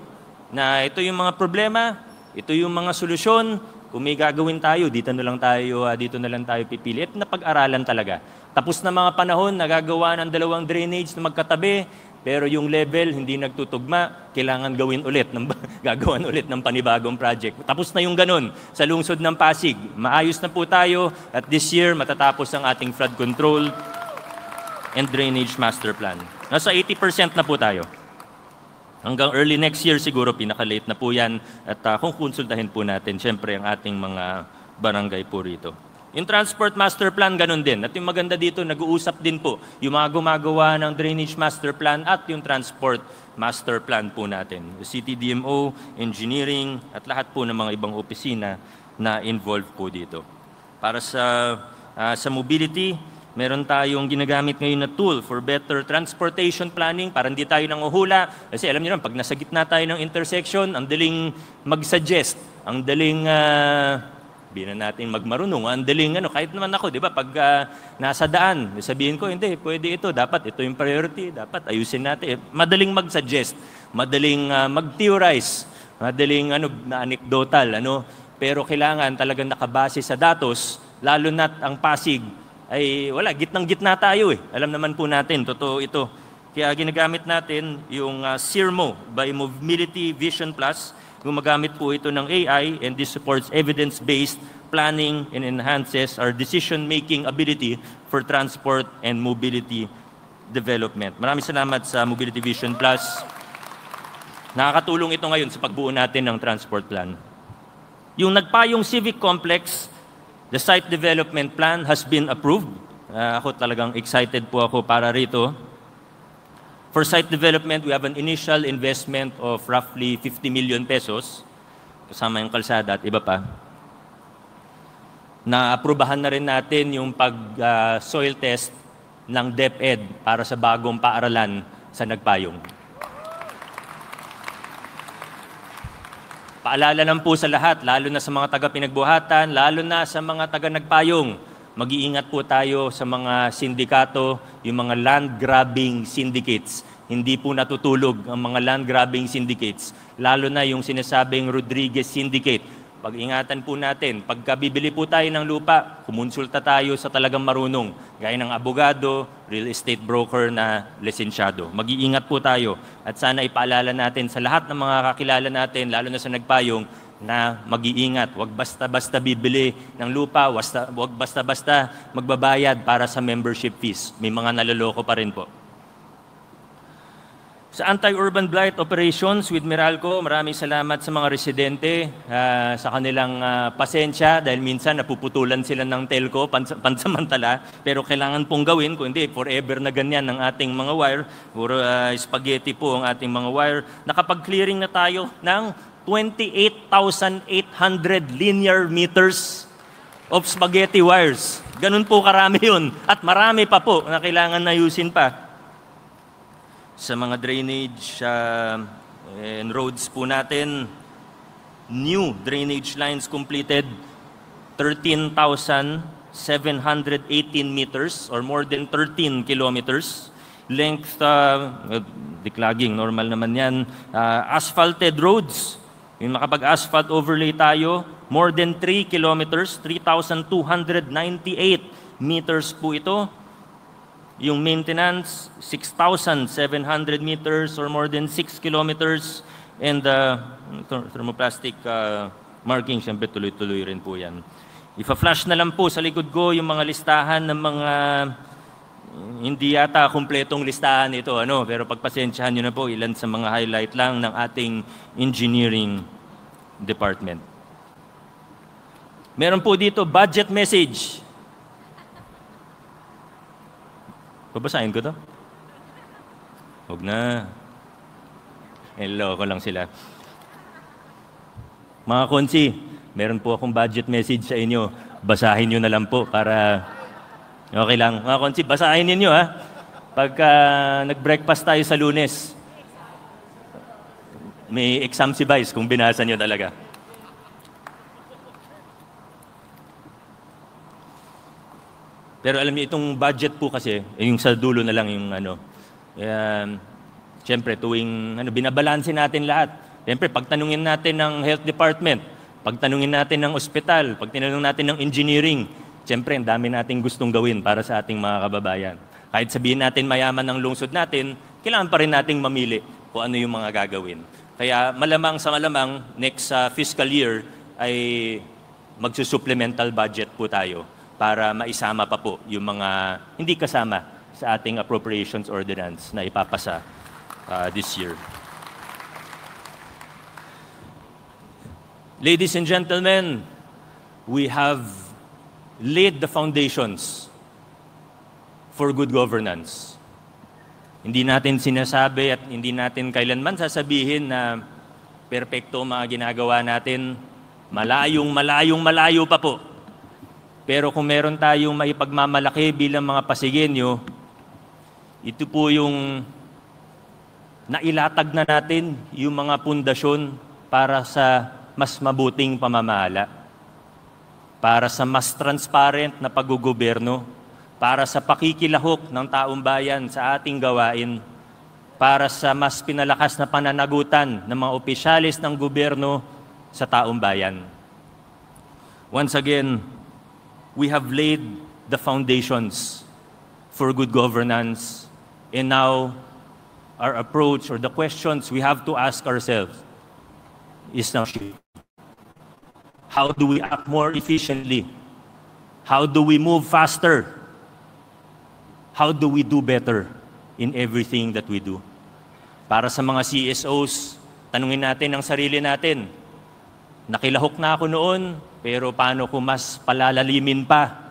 na ito yung mga problema, ito yung mga solusyon. Kung may gagawin tayo, dito na lang tayo pipili. At napag-aralan talaga. Tapos na mga panahon, nagagawa ng 2 drainage na magkatabi, pero yung level hindi nagtutugma, kailangan gagawan ulit ng panibagong project. Tapos na yung ganun sa lungsod ng Pasig. Maayos na po tayo at this year matatapos ang ating flood control and drainage master plan. Nasa 80% na po tayo. Hanggang early next year siguro, pinaka-late na po yan. At kung konsultahin po natin, syempre ang ating mga barangay po rito. Yung Transport Master Plan, ganun din. At yung maganda dito, nag-uusap din po yung mga gumagawa ng Drainage Master Plan at yung Transport Master Plan po natin. The CTDMO, Engineering, at lahat po ng mga ibang opisina na involved po dito. Para sa mobility, meron tayong ginagamit ngayon na tool for better transportation planning para hindi tayo nanguhula. Kasi alam niyo naman, pag nasa gitna tayo ng intersection, ang daling mag-suggest, ang daling binan natin magmarunong, ang daling kahit naman ako, di ba, pag nasa daan, sabihin ko, hindi, pwede ito, dapat ito yung priority, dapat ayusin natin. Madaling mag-suggest, madaling mag-theorize, madaling na anecdotal, pero kailangan talagang nakabase sa datos, lalo na't ang Pasig ay wala, gitnang-gitna tayo . Alam naman po natin, totoo ito. Kaya ginagamit natin yung SIRMO by Mobility Vision Plus. Gumagamit po ito ng AI and this supports evidence-based planning and enhances our decision-making ability for transport and mobility development. Maraming salamat sa Mobility Vision Plus. Nakakatulong ito ngayon sa pagbuo natin ng transport plan. Yung Nagpayong Civic Complex, the site development plan has been approved. Ako talagang excited po ako para rito. For site development, we have an initial investment of roughly 50 million pesos, kasama yung kalsada at iba pa. Na-aprobahan na rin natin yung pag-soil test ng DepEd para sa bagong paaralan sa Nagpayong. Paalala lang po sa lahat, lalo na sa mga taga-pinagbuhatan, lalo na sa mga taga-Nagpayong, mag-iingat po tayo sa mga sindikato, yung mga land-grabbing syndicates. Hindi po natutulog ang mga land-grabbing syndicates, lalo na yung sinasabing Rodriguez Syndicate. Pag-ingatan po natin, pagka bibili po tayo ng lupa, kumonsulta tayo sa talagang marunong, gaya ng abogado, real estate broker na lisensyado. Mag-iingat po tayo at sana ipaalala natin sa lahat ng mga kakilala natin, lalo na sa Nagpayong, na mag-iingat. Huwag basta-basta bibili ng lupa, huwag basta-basta magbabayad para sa membership fees. May mga naloloko pa rin po. Sa anti-urban blight operations with Meralco, maraming salamat sa mga residente sa kanilang pasensya dahil minsan napuputulan sila ng telco pansamantala, pero kailangan pong gawin, kung hindi forever na ganyan ang ating mga wire, puro spaghetti po ang ating mga wire. Nakapag-clearing na tayo ng 28,800 linear meters of spaghetti wires. Ganun po karami yun at marami pa po na kailangan na ayusin pa. Sa mga drainage and roads po natin, new drainage lines completed, 13,718 meters or more than 13 kilometers. Length, declogging, normal naman yan. Asphalted roads, yung makapag-asphalt overlay tayo, more than 3 kilometers, 3,298 meters po ito. Yung maintenance, 6,700 meters or more than 6 kilometers. And thermoplastic marking, siyempre tuloy-tuloy rin po yan. Ipa-flash na lang po sa likod ko yung mga listahan ng mga, hindi yata kumpletong listahan ito, pero pagpasensyahan nyo na po, ilan sa mga highlight lang ng ating engineering department. Meron po dito budget message. Babasahin ko to? Huwag na. Hello ko lang sila. Mga konsi, meron po akong budget message sa inyo. Basahin nyo na lang po para okay lang. Mga konsi, basahin ninyo ha. Pagka nag-breakfast tayo sa Lunes, may exam si Vice kung binasa nyo talaga. Pero alam niyo, itong budget po kasi, yung sa dulo na lang yung siyempre tuwing binabalansin natin lahat. Siyempre, pagtanungin natin ng health department, pagtanungin natin ng ospital, pagtanungin natin ng engineering, siyempre, ang dami nating gustong gawin para sa ating mga kababayan. Kahit sabihin natin mayaman ng lungsod natin, kailangan pa rin nating mamili kung ano yung mga gagawin. Kaya malamang sa malamang, next fiscal year ay magsusupplemental budget po tayo para maisama pa po yung mga hindi kasama sa ating appropriations ordinance na ipapasa this year. Ladies and gentlemen, we have laid the foundations for good governance. Hindi natin sinasabi at hindi natin kailanman sasabihin na perpekto mga ginagawa natin, malayo pa po. Pero kung meron tayong maipagmamalaki bilang mga Pasigueño, ito po yung nailatag na natin yung mga pundasyon para sa mas mabuting pamamahala, para sa mas transparent na paggugoberno, para sa pakikilahok ng taong bayan sa ating gawain, para sa mas pinalakas na pananagutan ng mga opisyalis ng gobyerno sa taong bayan. Once again, we have laid the foundations for good governance, and now our approach or the questions we have to ask ourselves is now how do we act more efficiently? How do we move faster? How do we do better in everything that we do? Para sa mga CSOs, tanungin natin ang sarili natin. Nakilahok na ako noon, pero paano ko mas palalalimin pa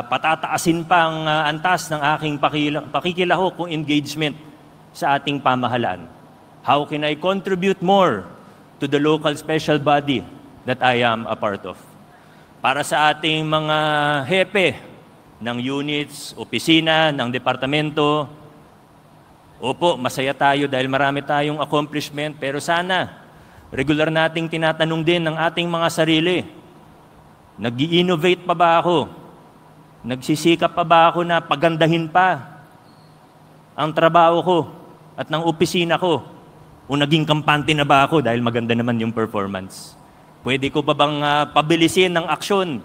patataasin pa ang antas ng aking pakikilahok kung engagement sa ating pamahalaan? How can I contribute more to the local special body that I am a part of? Para sa ating mga hepe, ng units, opisina, ng departamento. Opo, masaya tayo dahil marami tayong accomplishment, pero sana regular nating tinatanong din ng ating mga sarili, nag-i-innovate pa ba ako? Nagsisikap pa ba ako na pagandahin pa ang trabaho ko at ng opisina ko? O naging kampante na ba ako dahil maganda naman yung performance? Pwede ko pa bang pabilisin ng aksyon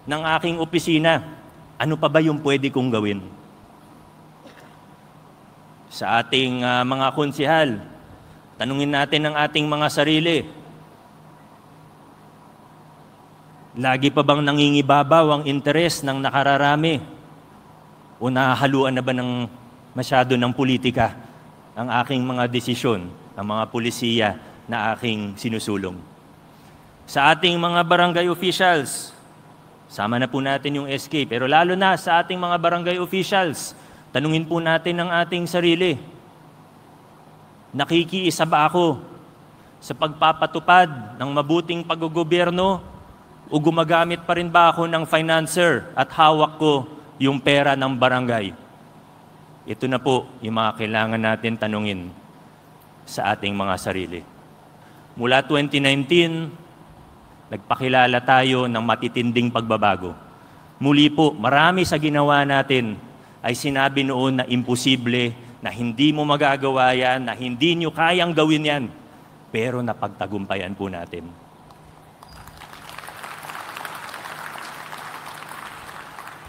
ng aking opisina? Ano pa ba yung pwede kong gawin? Sa ating mga konsehal, tanungin natin ang ating mga sarili. Lagi pa bang nangingibabaw ang interes ng nakararami? O nahahaluan na ba ng masyado ng politika ang aking mga desisyon, ang mga pulisiya na aking sinusulong? Sa ating mga barangay officials, sama na po natin yung SK, pero lalo na sa ating mga barangay officials, tanungin po natin ang ating sarili. Nakikiisa ba ako sa pagpapatupad ng mabuting paggogobyerno o gumagamit pa rin ba ako ng financer at hawak ko yung pera ng barangay? Ito na po yung mga kailangan natin tanungin sa ating mga sarili. Mula 2019, nagpakilala tayo ng matitinding pagbabago. Muli po, marami sa ginawa natin ay sinabi noon na imposible, na hindi mo magagawa yan, na hindi nyo kayang gawin yan. Pero napagtagumpayan po natin.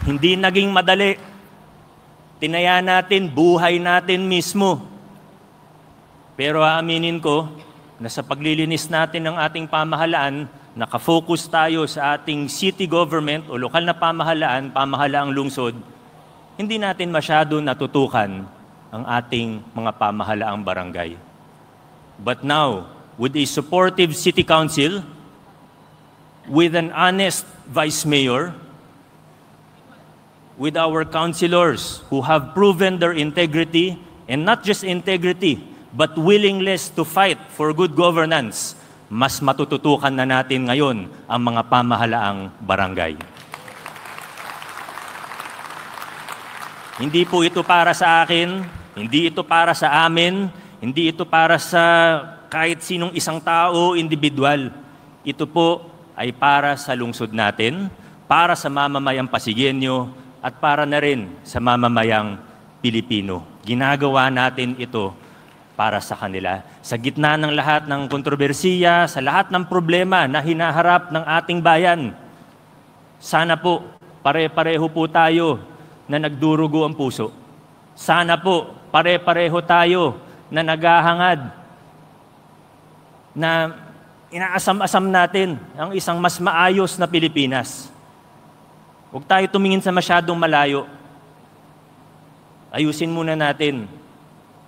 Hindi naging madali. Tinaya natin, buhay natin mismo. Pero aaminin ko na sa paglilinis natin ng ating pamahalaan, nakafocus tayo sa ating city government o lokal na pamahalaan, pamahalaang lungsod, hindi natin masyado natutukan ang ating mga pamahalaang barangay. But now, with a supportive city council, with an honest vice mayor, with our councilors who have proven their integrity, and not just integrity, but willingness to fight for good governance, mas matututukan na natin ngayon ang mga pamahalaang barangay. Hindi po ito para sa akin, hindi ito para sa amin, hindi ito para sa kahit sinong isang tao, individual. Ito po ay para sa lungsod natin, para sa mamamayang Pasigueño, at para na rin sa mamamayang Pilipino. Ginagawa natin ito para sa kanila. Sa gitna ng lahat ng kontrobersiya, sa lahat ng problema na hinaharap ng ating bayan, sana po pare-pareho po tayo na nagdurugo ang puso. Sana po pare-pareho tayo na naghahangad, na inaasam-asam natin ang isang mas maayos na Pilipinas. Huwag tayo tumingin sa masyadong malayo. Ayusin muna natin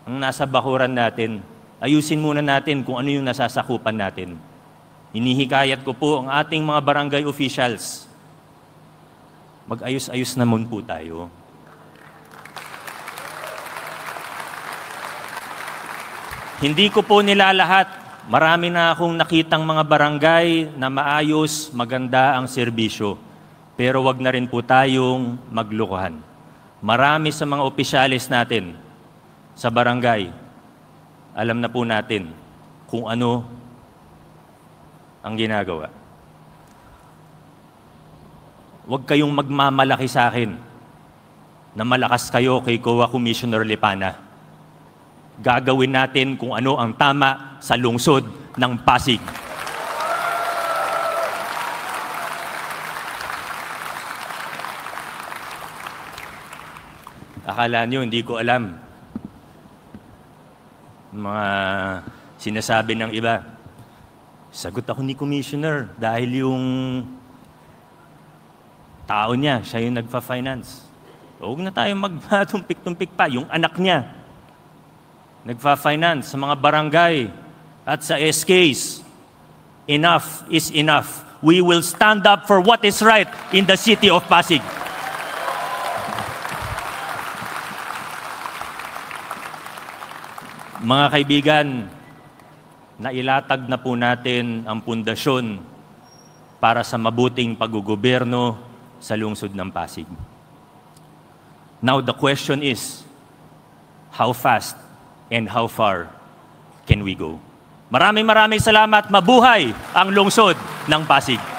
ang nasa bakuran natin. Ayusin muna natin kung ano yung nasasakupan natin. Hinihikayat ko po ang ating mga barangay officials. Mag-ayos-ayos naman po tayo. Hindi ko po nilalahat. Marami na akong nakitang mga barangay na maayos, maganda ang serbisyo. Pero wag na rin po tayong maglukuhan. Marami sa mga opisyalis natin sa barangay, alam na po natin kung ano ang ginagawa. Huwag kayong magmamalaki sa akin na malakas kayo kay COA Commissioner Lipana. Gagawin natin kung ano ang tama sa lungsod ng Pasig. Akala nyo, hindi ko alam. Mga sinasabi ng iba. Sagot ako ni Commissioner dahil yung tao niya, siya yung nagpa-finance. Huwag na tayo magtumpik-tumpik pa. Yung anak niya, nagpa-finance sa mga barangay at sa SKs. Enough is enough. We will stand up for what is right in the city of Pasig. Mga kaibigan, nailatag na po natin ang pundasyon para sa mabuting paggugobyerno sa lungsod ng Pasig. Now the question is, how fast and how far can we go? Maraming salamat. Mabuhay ang lungsod ng Pasig.